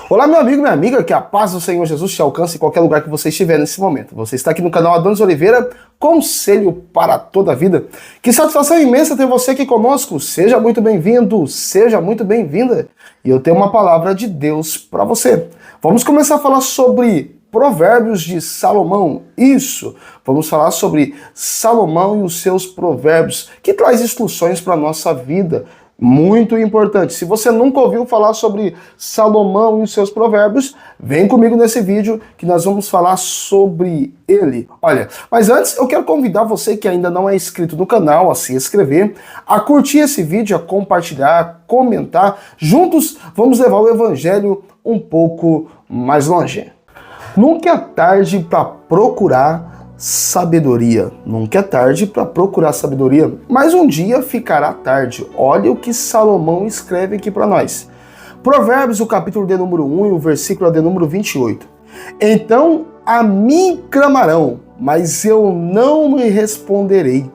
Olá, meu amigo, minha amiga, que a paz do Senhor Jesus te alcance em qualquer lugar que você estiver nesse momento. Você está aqui no canal Adonis Oliveira, conselho para toda a vida. Que satisfação imensa ter você aqui conosco. Seja muito bem-vindo, seja muito bem-vinda. E eu tenho uma palavra de Deus para você. Vamos começar a falar sobre Provérbios de Salomão. Isso, vamos falar sobre Salomão e os seus provérbios, que traz instruções para a nossa vida. Muito importante. Se você nunca ouviu falar sobre Salomão e os seus provérbios, vem comigo nesse vídeo que nós vamos falar sobre ele. Olha, mas antes eu quero convidar você que ainda não é inscrito no canal a se inscrever, a curtir esse vídeo, a compartilhar, a comentar. Juntos vamos levar o evangelho um pouco mais longe. Nunca é tarde para procurar sabedoria. Nunca é tarde para procurar sabedoria, mas um dia ficará tarde. Olha o que Salomão escreve aqui para nós. Provérbios, o capítulo de número 1 e o versículo de número 28. Então a mim clamarão, mas eu não me responderei.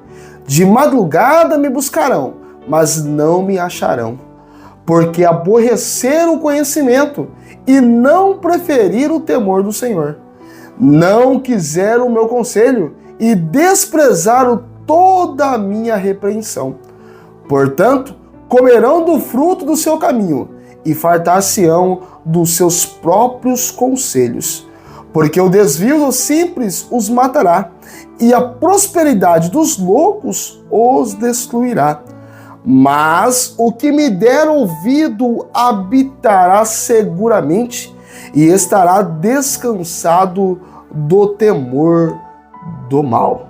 De madrugada me buscarão, mas não me acharão. Porque aborreceram o conhecimento e não preferiram o temor do Senhor. Não quiseram o meu conselho e desprezaram toda a minha repreensão. Portanto, comerão do fruto do seu caminho e fartar-se-ão dos seus próprios conselhos. Porque o desvio dos simples os matará e a prosperidade dos loucos os destruirá. Mas o que me der ouvido habitará seguramente e estará descansado do temor do mal.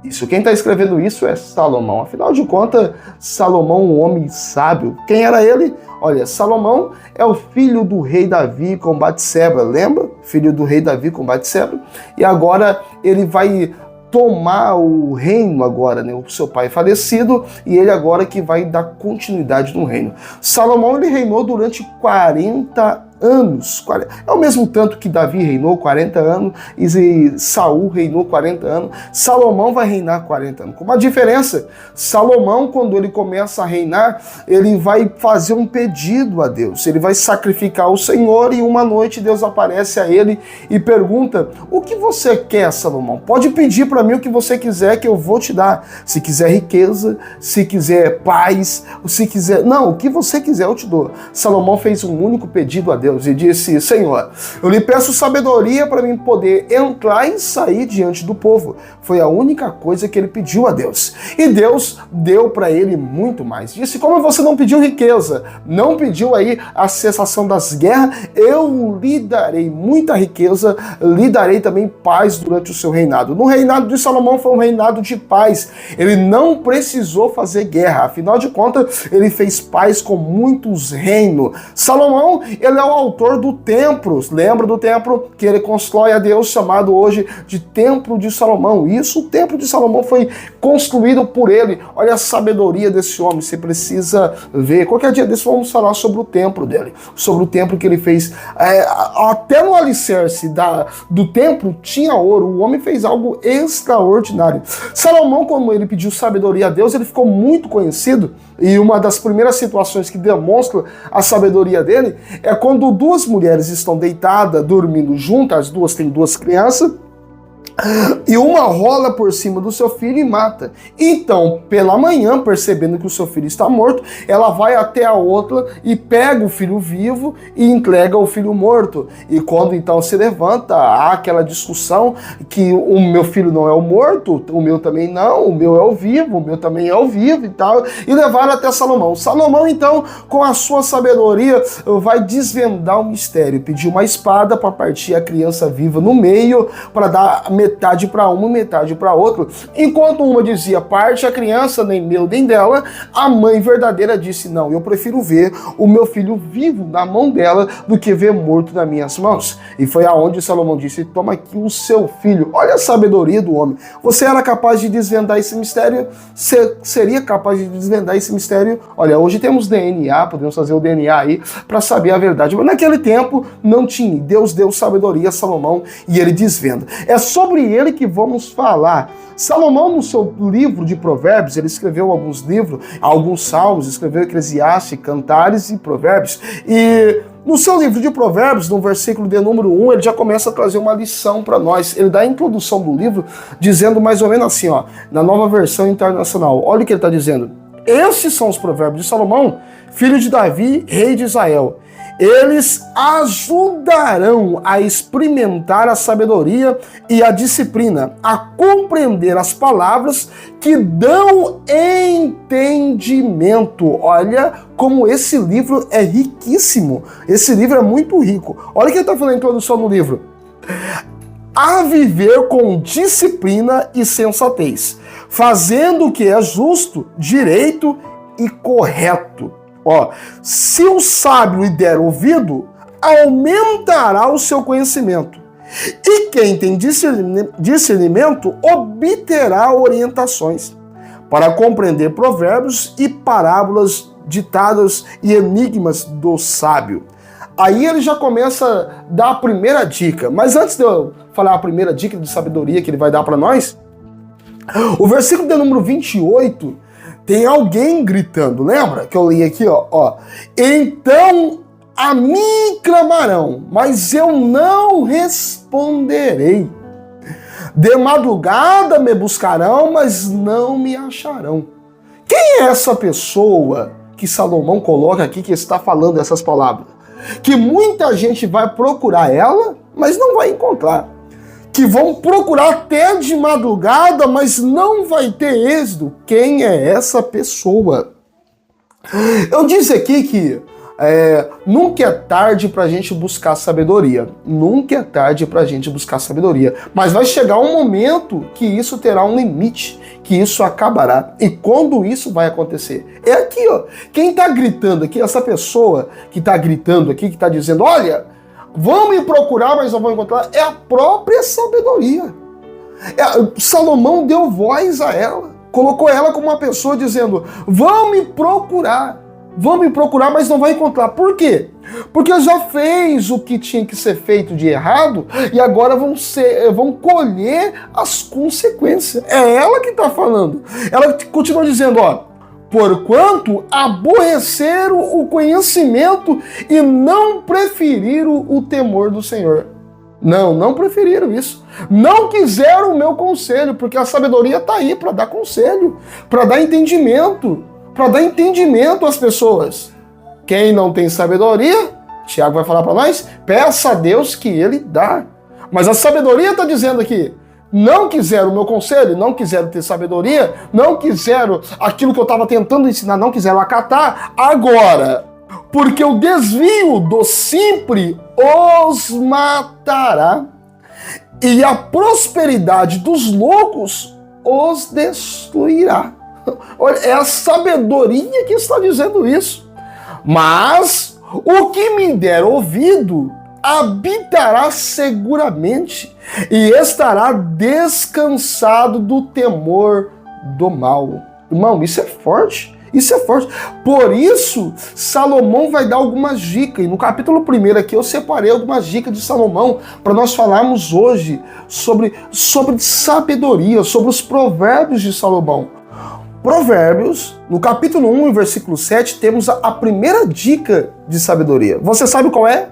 Isso, quem está escrevendo isso é Salomão. Afinal de contas, Salomão, um homem sábio. Quem era ele? Olha, Salomão é o filho do rei Davi com Batseba, lembra? Filho do rei Davi com Batseba. E agora ele vai tomar o reino agora, né? O seu pai falecido, e ele agora que vai dar continuidade no reino. Salomão, ele reinou durante 40 anos. É o mesmo tanto que Davi reinou 40 anos e Saul reinou 40 anos. Salomão vai reinar 40 anos. Com uma diferença, Salomão, quando ele começa a reinar, ele vai fazer um pedido a Deus. Ele vai sacrificar o Senhor e uma noite Deus aparece a ele e pergunta: o que você quer, Salomão? Pode pedir para mim o que você quiser que eu vou te dar. Se quiser riqueza, se quiser paz, se quiser... Não, o que você quiser eu te dou. Salomão fez um único pedido a Deus e disse: Senhor, eu lhe peço sabedoria para mim poder entrar e sair diante do povo. Foi a única coisa que ele pediu a Deus. E Deus deu para ele muito mais. Disse: como você não pediu riqueza, não pediu aí a cessação das guerras, eu lhe darei muita riqueza, lhe darei também paz durante o seu reinado. No reinado de Salomão foi um reinado de paz. Ele não precisou fazer guerra. Afinal de contas, ele fez paz com muitos reinos. Salomão, ele é o autor do templo. Lembra do templo que ele constrói a Deus, chamado hoje de Templo de Salomão? Isso, o Templo de Salomão foi construído por ele. Olha a sabedoria desse homem, você precisa ver. Qualquer dia desse vamos falar sobre o templo dele, sobre o templo que ele fez. Até no alicerce do templo tinha ouro. O homem fez algo extraordinário. Salomão, quando ele pediu sabedoria a Deus, ele ficou muito conhecido. E uma das primeiras situações que demonstra a sabedoria dele é quando duas mulheres estão deitadas, dormindo juntas, as duas têm duas crianças, e uma rola por cima do seu filho e mata. Então, pela manhã, percebendo que o seu filho está morto, ela vai até a outra e pega o filho vivo e entrega o filho morto. E quando então se levanta, há aquela discussão que o meu filho não é o morto, o meu também não, o meu é o vivo, o meu também é o vivo e tal. E levaram até Salomão. Salomão, então, com a sua sabedoria, vai desvendar o mistério. Pediu uma espada para partir a criança viva no meio, para dar metade para uma e metade para outra. Enquanto uma dizia: parte a criança, nem meu nem dela, a mãe verdadeira disse: não, eu prefiro ver o meu filho vivo na mão dela do que ver morto nas minhas mãos. E foi aonde Salomão disse: toma aqui o seu filho. Olha a sabedoria do homem. Você era capaz de desvendar esse mistério? Você seria capaz de desvendar esse mistério? Olha, hoje temos DNA, podemos fazer o DNA aí para saber a verdade. Mas naquele tempo não tinha. Deus deu sabedoria a Salomão e ele desvenda. É sobre ele que vamos falar. Salomão, no seu livro de Provérbios, ele escreveu alguns livros, alguns salmos, escreveu Eclesiastes, Cantares e Provérbios. E No seu livro de Provérbios, no versículo de número 1, ele já começa a trazer uma lição para nós. Ele dá a introdução do livro dizendo mais ou menos assim, ó, na Nova Versão Internacional. Olha o que ele está dizendo. Estes são os provérbios de Salomão, filho de Davi, rei de Israel. Eles ajudarão a experimentar a sabedoria e a disciplina, a compreender as palavras que dão entendimento. Olha como esse livro é riquíssimo. Esse livro é muito rico. Olha o que ele está falando na introdução do livro. A viver com disciplina e sensatez, fazendo o que é justo, direito e correto. Ó, se o sábio lhe der ouvido, aumentará o seu conhecimento. E quem tem discernimento obterá orientações para compreender provérbios e parábolas, ditados e enigmas do sábio. Aí ele já começa a dar a primeira dica. Mas antes de eu falar a primeira dica de sabedoria que ele vai dar para nós, o versículo de número 28 tem alguém gritando. Lembra que eu li aqui, ó? Então a mim clamarão, mas eu não responderei. De madrugada me buscarão, mas não me acharão. Quem é essa pessoa que Salomão coloca aqui que está falando essas palavras? Que muita gente vai procurar ela, mas não vai encontrar. Que vão procurar até de madrugada, mas não vai ter êxito. Quem é essa pessoa? Eu disse aqui que nunca é tarde para a gente buscar sabedoria. Nunca é tarde para a gente buscar sabedoria. Mas vai chegar um momento que isso terá um limite, que isso acabará. E quando isso vai acontecer? É aqui, ó. Quem está gritando aqui, essa pessoa que está gritando aqui, que está dizendo, olha, vão me procurar, mas não vão encontrar, é a própria sabedoria. Salomão deu voz a ela, colocou ela como uma pessoa dizendo, vão me procurar, mas não vão encontrar. Por quê? Porque já fez o que tinha que ser feito de errado e agora vão colher as consequências. É ela que está falando. Ela continua dizendo, ó, porquanto aborreceram o conhecimento e não preferiram o temor do Senhor. Não preferiram isso. Não quiseram o meu conselho, porque a sabedoria está aí para dar conselho, para dar entendimento às pessoas. Quem não tem sabedoria, Tiago vai falar para nós, peça a Deus que ele dá. Mas a sabedoria está dizendo aqui, não quiseram o meu conselho, não quiseram ter sabedoria, não quiseram aquilo que eu estava tentando ensinar, não quiseram acatar. Agora, porque o desvio do simples os matará, e a prosperidade dos loucos os destruirá. Olha, é a sabedoria que está dizendo isso. Mas o que me der ouvido habitará seguramente e estará descansado do temor do mal. Irmão, isso é forte. Isso é forte. Por isso, Salomão vai dar algumas dicas. E no capítulo 1 aqui eu separei algumas dicas de Salomão para nós falarmos hoje sobre sabedoria, sobre os provérbios de Salomão. Provérbios, no capítulo 1, versículo 7, temos a primeira dica de sabedoria. Você sabe qual é?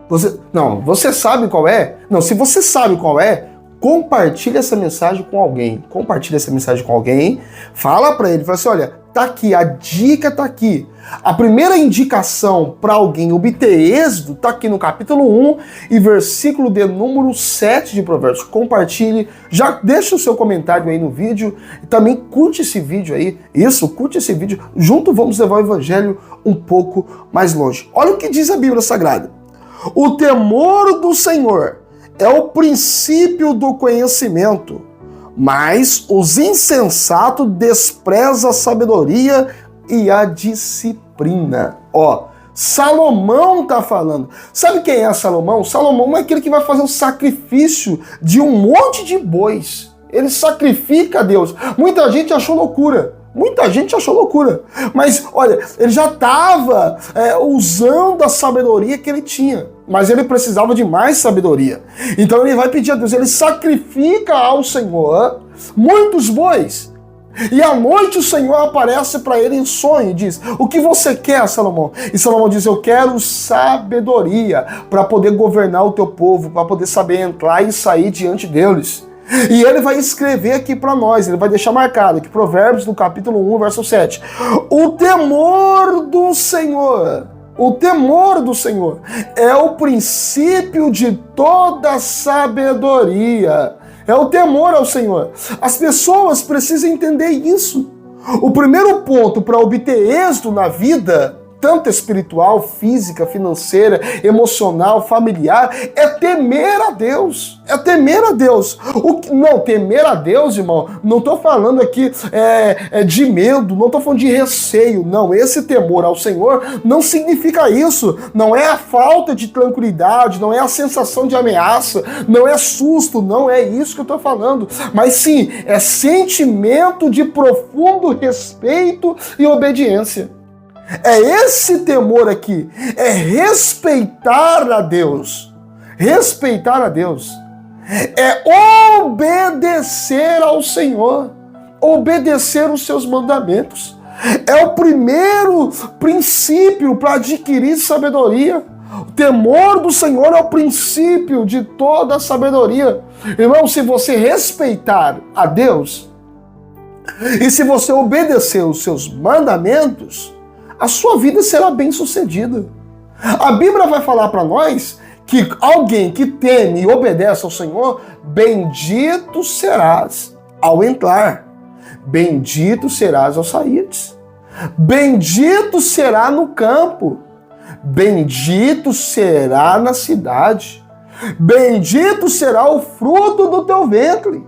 Você sabe qual é? Não, se você sabe qual é, compartilha essa mensagem com alguém. Compartilha essa mensagem com alguém, fala para ele, fala assim, olha, tá aqui, a dica tá aqui. A primeira indicação para alguém obter êxito tá aqui no capítulo 1 e versículo de número 7 de Provérbios. Compartilhe, já deixa o seu comentário aí no vídeo e também curte esse vídeo aí. Curte esse vídeo. Junto vamos levar o evangelho um pouco mais longe. Olha o que diz a Bíblia Sagrada. O temor do Senhor é o princípio do conhecimento, mas os insensatos desprezam a sabedoria e a disciplina. Ó, Salomão tá falando. Sabe quem é Salomão? Salomão é aquele que vai fazer o sacrifício de um monte de bois. Ele sacrifica a Deus. Muita gente achou loucura. Mas, olha, ele já estava usando a sabedoria que ele tinha. Mas ele precisava de mais sabedoria. Então ele vai pedir a Deus, ele sacrifica ao Senhor muitos bois. E à noite o Senhor aparece para ele em sonho e diz: o que você quer, Salomão? E Salomão diz: eu quero sabedoria para poder governar o teu povo, para poder saber entrar e sair diante deles. E ele vai escrever aqui para nós, ele vai deixar marcado aqui, Provérbios no capítulo 1, verso 7. O temor do Senhor é o princípio de toda sabedoria. É o temor ao Senhor. As pessoas precisam entender isso. O primeiro ponto para obter êxito na vida, tanto espiritual, física, financeira, emocional, familiar, é temer a Deus. É temer a Deus. Não, temer a Deus, irmão, não estou falando aqui de medo, não estou falando de receio. Não, esse temor ao Senhor não significa isso. Não é a falta de tranquilidade, não é a sensação de ameaça, não é susto, não é isso que eu estou falando. Mas sim, é sentimento de profundo respeito e obediência. É esse temor aqui, é respeitar a Deus. Respeitar a Deus. É obedecer ao Senhor. Obedecer os seus mandamentos. É o primeiro princípio para adquirir sabedoria. O temor do Senhor é o princípio de toda a sabedoria. Irmão, se você respeitar a Deus e se você obedecer os seus mandamentos, a sua vida será bem sucedida. A Bíblia vai falar para nós que alguém que teme e obedece ao Senhor, bendito serás ao entrar, bendito serás ao sair, bendito será no campo, bendito será na cidade, bendito será o fruto do teu ventre,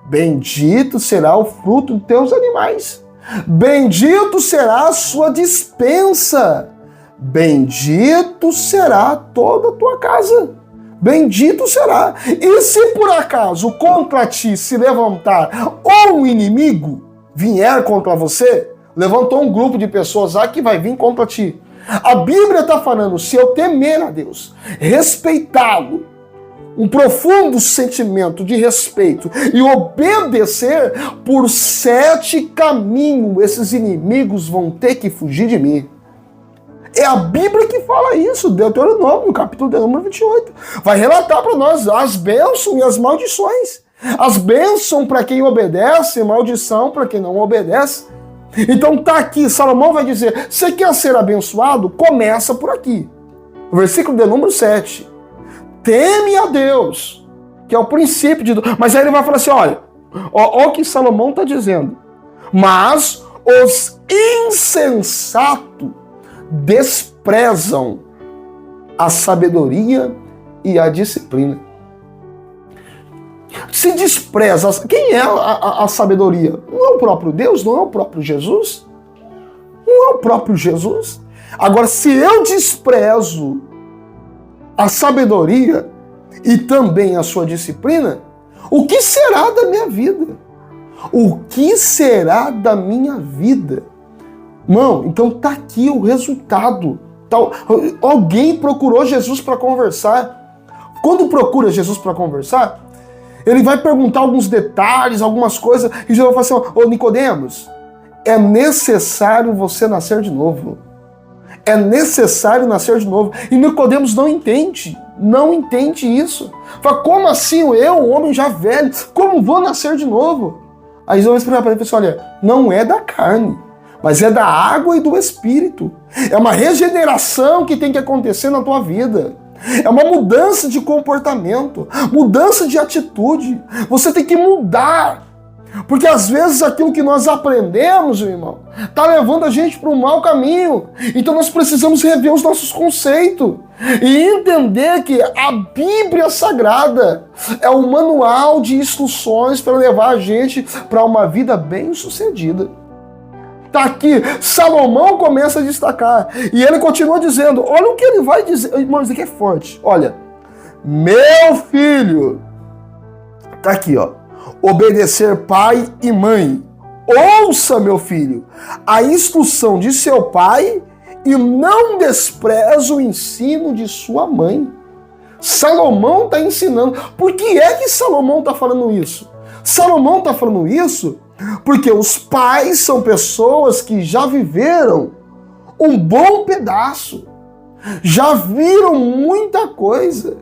bendito será o fruto dos teus animais. Bendito será a sua despensa, bendito será toda a tua casa, bendito será. E se por acaso contra ti se levantar um inimigo vier contra você, levantou um grupo de pessoas lá que vai vir contra ti. A Bíblia está falando, se eu temer a Deus, respeitá-lo, um profundo sentimento de respeito e obedecer, por 7 caminhos esses inimigos vão ter que fugir de mim. É a Bíblia que fala isso, Deuteronômio, capítulo de número 28. Vai relatar para nós as bênçãos e as maldições. As bênçãos para quem obedece, maldição para quem não obedece. Então tá aqui, Salomão vai dizer, você quer ser abençoado? Começa por aqui. Versículo de número 7. Teme a Deus, que é o princípio de... Mas aí ele vai falar assim, olha o que Salomão está dizendo. Mas os insensatos desprezam a sabedoria e a disciplina. Se despreza... Quem é a sabedoria? Não é o próprio Deus? Não é o próprio Jesus? Não é o próprio Jesus? Agora, se eu desprezo a sabedoria e também a sua disciplina, o que será da minha vida? O que será da minha vida? Irmão, então tá aqui o resultado. Alguém procurou Jesus para conversar. Quando procura Jesus para conversar, ele vai perguntar alguns detalhes, algumas coisas, e Jesus vai falar assim, ô Nicodemos, é necessário você nascer de novo. É necessário nascer de novo. E Nicodemos não entende isso. Fala, como assim eu, um homem já velho, como vou nascer de novo? Aí Jesus vai explicar para ele, pessoal, olha, não é da carne, mas é da água e do Espírito. É uma regeneração que tem que acontecer na tua vida. É uma mudança de comportamento, mudança de atitude. Você tem que mudar. Porque às vezes aquilo que nós aprendemos, meu irmão, está levando a gente para um mau caminho. Então nós precisamos rever os nossos conceitos e entender que a Bíblia Sagrada é um manual de instruções para levar a gente para uma vida bem-sucedida. Está aqui, Salomão começa a destacar e ele continua dizendo, olha o que ele vai dizer, irmão, isso aqui é forte, olha, meu filho, está aqui, ó. Obedecer pai e mãe. Ouça, meu filho, a instrução de seu pai e não despreze o ensino de sua mãe. Salomão está ensinando. Por que é que Salomão está falando isso? Salomão está falando isso Porque os pais são pessoas que já viveram um bom pedaço, já viram muita coisa,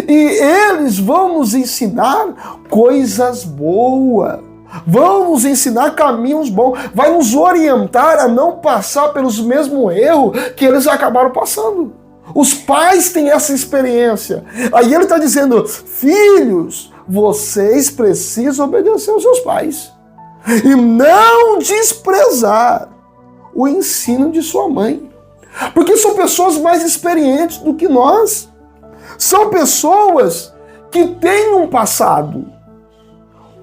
e eles vão nos ensinar coisas boas, vão nos ensinar caminhos bons, vai nos orientar a não passar pelos mesmos erros que eles acabaram passando. Os pais têm essa experiência. Aí ele está dizendo: filhos, vocês precisam obedecer aos seus pais e não desprezar o ensino de sua mãe. Porque são pessoas mais experientes do que nós. São pessoas que têm um passado.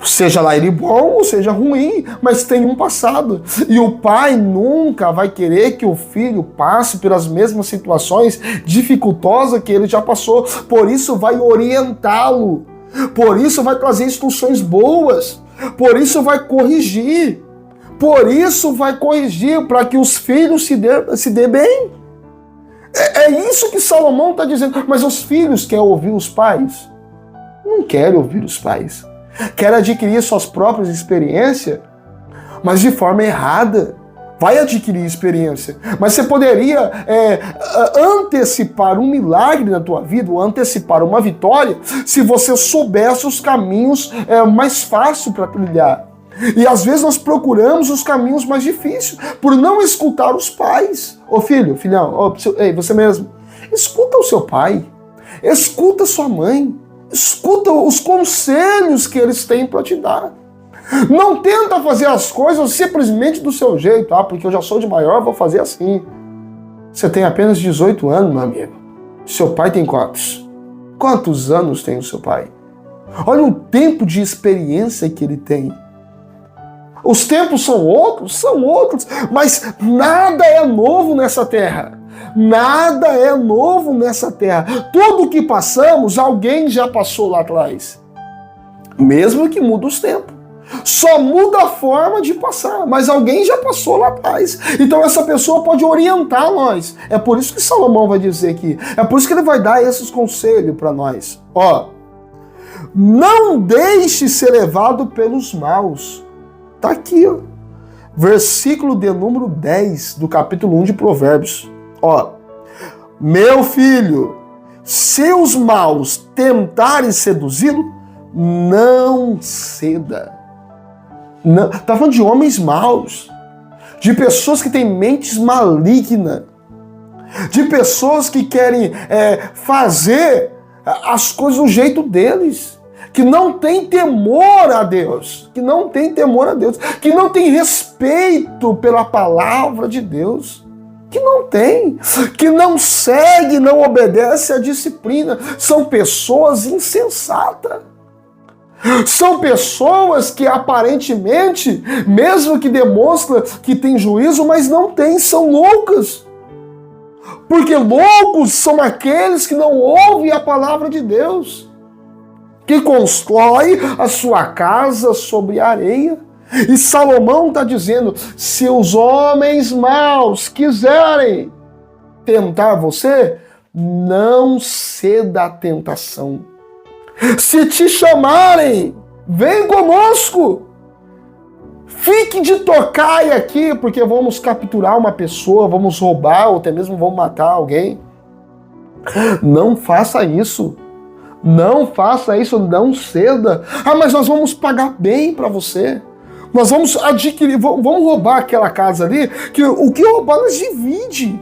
Seja lá ele bom ou seja ruim, mas tem um passado. E o pai nunca vai querer que o filho passe pelas mesmas situações dificultosas que ele já passou. Por isso vai orientá-lo. Por isso vai trazer instruções boas. Por isso vai corrigir. Por isso vai corrigir para que os filhos se dê bem. É isso que Salomão está dizendo. Mas os filhos querem ouvir os pais? Não querem ouvir os pais. Querem adquirir suas próprias experiências, mas de forma errada. Vai adquirir experiência. Mas você poderia antecipar um milagre na tua vida, ou antecipar uma vitória, se você soubesse os caminhos mais fáceis para trilhar. E às vezes nós procuramos os caminhos mais difíceis, por não escutar os pais. Ô filho, filhão, você mesmo, escuta o seu pai, escuta sua mãe, escuta os conselhos que eles têm para te dar. Não tenta fazer as coisas simplesmente do seu jeito. Porque eu já sou de maior, vou fazer assim. Você tem apenas 18 anos, meu amigo. Seu pai tem quantos? Quantos anos tem o seu pai? Olha o tempo de experiência que ele tem. Os tempos são outros, mas nada é novo nessa terra. Nada é novo nessa terra. Tudo que passamos, alguém já passou lá atrás. Mesmo que muda os tempos. Só muda a forma de passar, mas alguém já passou lá atrás. Então essa pessoa pode orientar nós. É por isso que Salomão vai dizer aqui. É por isso que ele vai dar esses conselhos para nós. Não deixe ser levado pelos maus. Tá aqui, versículo de número 10 do capítulo 1 de Provérbios. Meu filho, se os maus tentarem seduzi-lo, não ceda. Não, tá falando de homens maus, de pessoas que têm mentes malignas, de pessoas que querem fazer as coisas do jeito deles, que não tem temor a Deus, que não tem respeito pela palavra de Deus, que não segue, não obedece à disciplina. São pessoas insensatas. São pessoas que aparentemente, mesmo que demonstram que têm juízo, mas não têm, são loucas. Porque loucos são aqueles que não ouvem a palavra de Deus, que constrói a sua casa sobre a areia. E Salomão está dizendo: se os homens maus quiserem tentar você, não ceda à tentação. Se te chamarem, vem conosco. Fique de tocaia aqui, porque vamos capturar uma pessoa, vamos roubar, ou até mesmo vamos matar alguém. Não faça isso. Não faça isso, não ceda. Mas nós vamos pagar bem para você. Nós vamos adquirir, vamos roubar aquela casa ali, que o que roubar nós divide.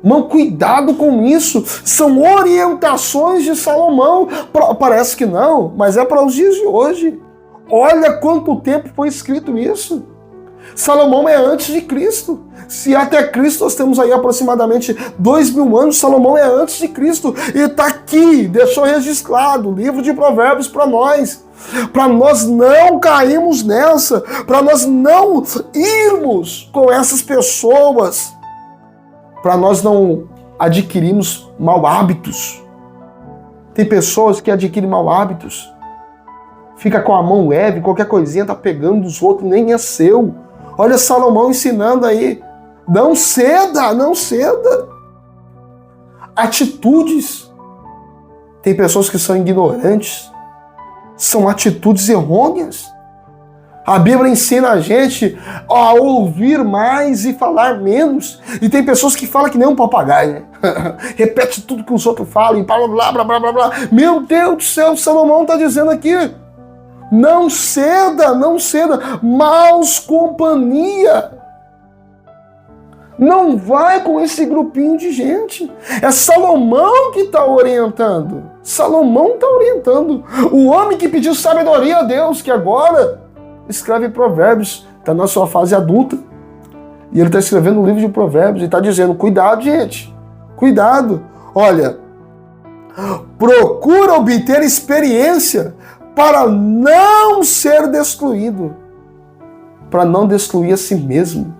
Não, cuidado com isso. São orientações de Salomão. Parece que não, mas é para os dias de hoje. Olha quanto tempo foi escrito isso. Salomão é antes de Cristo. Se até Cristo nós temos aí aproximadamente 2000 anos, Salomão é antes de Cristo. E está aqui, deixou registrado o livro de Provérbios para nós não cairmos nessa, para nós não irmos com essas pessoas, para nós não adquirirmos mau hábitos. Tem pessoas que adquirem mau hábitos, fica com a mão leve, qualquer coisinha tá pegando dos outros, nem é seu. Olha Salomão ensinando aí, não ceda, não ceda. Atitudes. Tem pessoas que são ignorantes, são atitudes errôneas. A Bíblia ensina a gente a ouvir mais e falar menos. E tem pessoas que falam que nem um papagaio, né? Repete tudo que os outros falam, e blá, blá, blá, blá, blá, blá. Meu Deus do céu, Salomão está dizendo aqui. Não ceda, não ceda. Maus companhia. Não vai com esse grupinho de gente. É Salomão que está orientando. Salomão está orientando. O homem que pediu sabedoria a Deus, que agora escreve Provérbios, está na sua fase adulta. E ele está escrevendo um livro de Provérbios e está dizendo, cuidado, gente. Cuidado. Olha, procura obter experiência para não ser destruído. Para não destruir a si mesmo.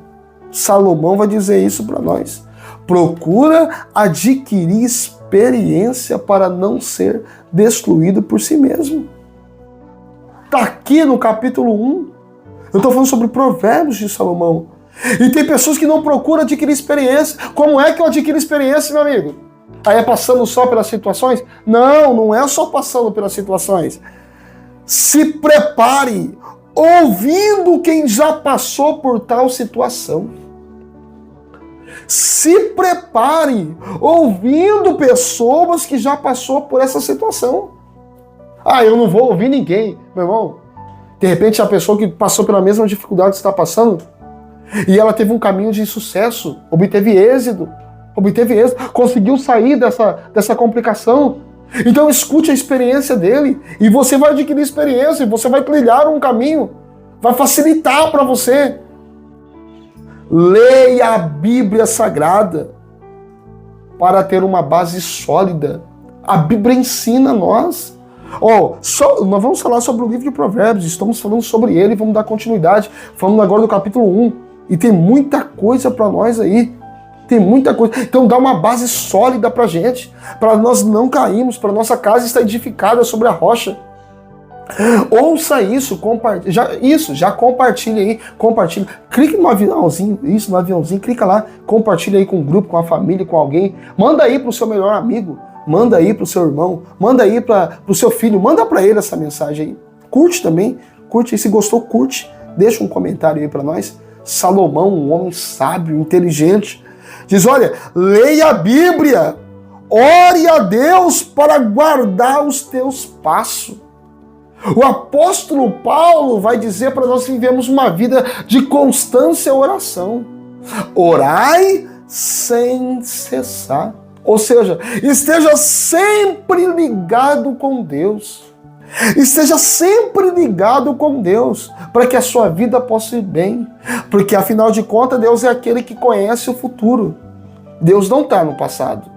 Salomão vai dizer isso para nós. Procura adquirir experiência para não ser destruído por si mesmo. Está aqui no capítulo 1. Eu estou falando sobre Provérbios de Salomão. E tem pessoas que não procuram adquirir experiência. Como é que eu adquiro experiência, meu amigo? Aí é passando só pelas situações? Não, não é só passando pelas situações. Se prepare ouvindo quem já passou por tal situação. Se prepare ouvindo pessoas que já passou por essa situação. Ah, eu não vou ouvir ninguém. Meu irmão, de repente a pessoa que passou pela mesma dificuldade que você está passando, e ela teve um caminho de sucesso, obteve êxito, conseguiu sair dessa complicação. Então escute a experiência dele, e você vai adquirir experiência, e você vai trilhar um caminho, vai facilitar para você. Leia a Bíblia Sagrada para ter uma base sólida. A Bíblia ensina a nós. Nós vamos falar sobre o livro de Provérbios, estamos falando sobre ele, vamos dar continuidade, falando agora do capítulo 1, e tem muita coisa para nós aí, tem muita coisa, então dá uma base sólida para a gente, para nós não cairmos, para nossa casa estar edificada sobre a rocha. Ouça isso, já compartilha aí, clique no aviãozinho, clica lá, compartilha aí com o grupo, com a família, com alguém, manda aí para o seu melhor amigo, manda aí para o seu irmão, manda aí para o seu filho, manda para ele essa mensagem aí. Curte também, curte aí, se gostou, curte, deixa um comentário aí para nós. Salomão, um homem sábio, inteligente, diz, olha, leia a Bíblia, ore a Deus para guardar os teus passos. O apóstolo Paulo vai dizer para nós vivermos uma vida de constância e oração. Orai sem cessar. Ou seja, esteja sempre ligado com Deus. Esteja sempre ligado com Deus, para que a sua vida possa ir bem. Porque, afinal de contas, Deus é aquele que conhece o futuro. Deus não está no passado.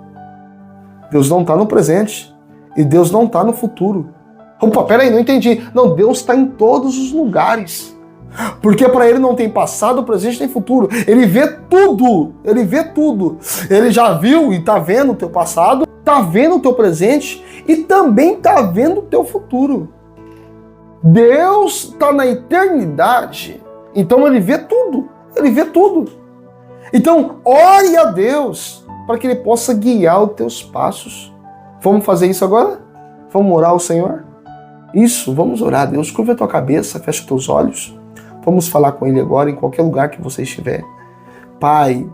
Deus não está no presente. E Deus não está no futuro. Opa, peraí, não entendi. Não, Deus está em todos os lugares. Porque para ele não tem passado, presente nem futuro. Ele vê tudo. Ele vê tudo. Ele já viu e está vendo o teu passado, está vendo o teu presente e também está vendo o teu futuro. Deus está na eternidade. Então ele vê tudo. Ele vê tudo. Então, ore a Deus para que ele possa guiar os teus passos. Vamos fazer isso agora? Vamos orar ao Senhor? Isso, vamos orar. Deus, curva a tua cabeça, fecha os teus olhos. Vamos falar com Ele agora, em qualquer lugar que você estiver. Pai,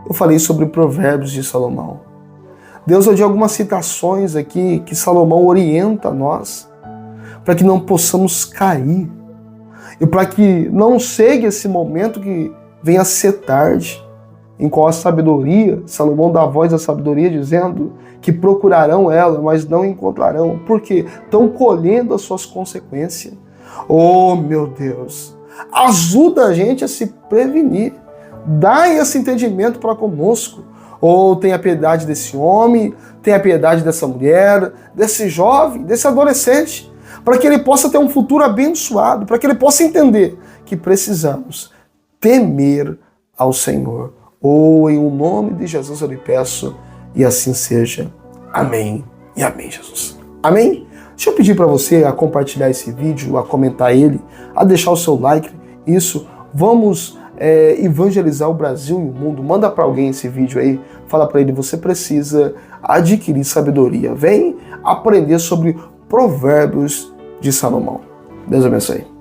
eu falei sobre Provérbios de Salomão. Deus, eu dei algumas citações aqui que Salomão orienta nós, para que não possamos cair. E para que não chegue esse momento que venha a ser tarde, em qual a sabedoria, Salomão dá voz à sabedoria dizendo que procurarão ela, mas não encontrarão, porque estão colhendo as suas consequências. Oh, meu Deus, ajuda a gente a se prevenir, dá esse entendimento para conosco. Oh, tenha piedade desse homem, tenha piedade dessa mulher, desse jovem, desse adolescente, para que ele possa ter um futuro abençoado, para que ele possa entender que precisamos temer ao Senhor. Oh, em o nome de Jesus eu lhe peço, e assim seja. Amém e amém, Jesus. Amém? Deixa eu pedir para você a compartilhar esse vídeo, a comentar ele, a deixar o seu like. Isso, vamos evangelizar o Brasil e o mundo. Manda para alguém esse vídeo aí, fala para ele, você precisa adquirir sabedoria. Vem aprender sobre Provérbios de Salomão. Deus abençoe.